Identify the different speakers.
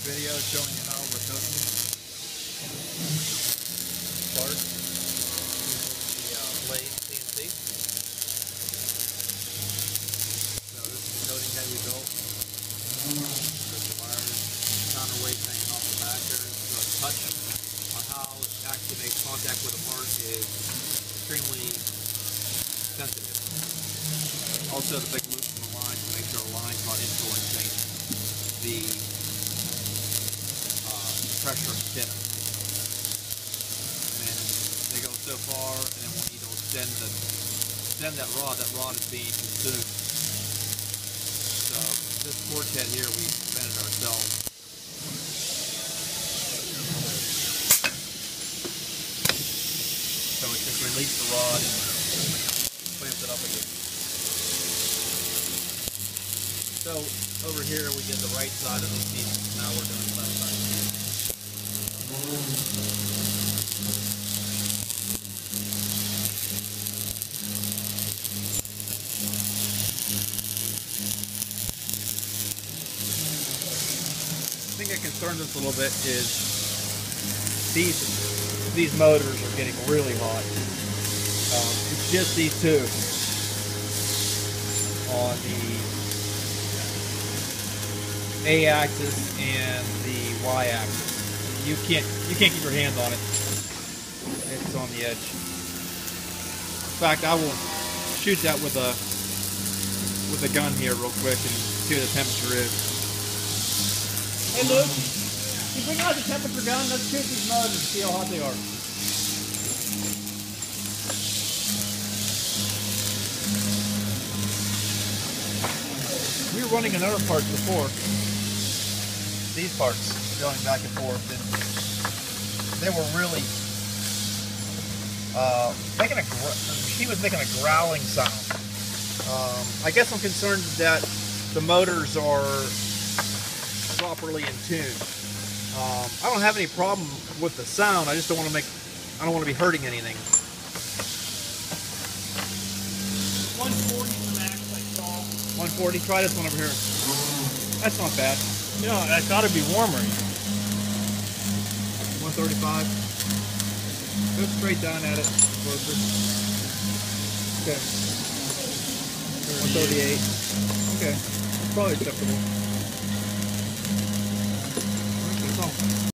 Speaker 1: video showing you how we're cooking parts using the Blaze CNC. So this is the coating head we built. There's the wires, counterweight hanging off the back there. So a touch on how it actually makes contact with a part is extremely sensitive. Also the big loops in the line to make sure the line's not influencing the pressure and tip. And they go so far, and then when you extend that rod is being consumed. So this torch head here we invented ourselves. So we just release the rod and clamp it up again. So over here we did the right side of the piece. Now we're doing the left side of the piece. The thing that concerns us a little bit is these motors are getting really hot. It's just these two on the A axis and the Y axis. You can't keep your hands on it. It's on the edge. In fact, I will shoot that with a gun here real quick and see what the temperature is. Hey Luke, can you bring out the temperature gun? Let's shoot these motors and see how hot they are. We were running another part before. These parts going back and forth, and they were really she was making a growling sound. I guess I'm concerned that the motors are properly in tune. I don't have any problem with the sound. I just don't want to be hurting anything. 140 is the max I saw. 140. Try this one over here. That's not bad. No, that's got to be warmer. 135. Go straight down at it. Closer. Okay. 138. Okay. That's probably acceptable.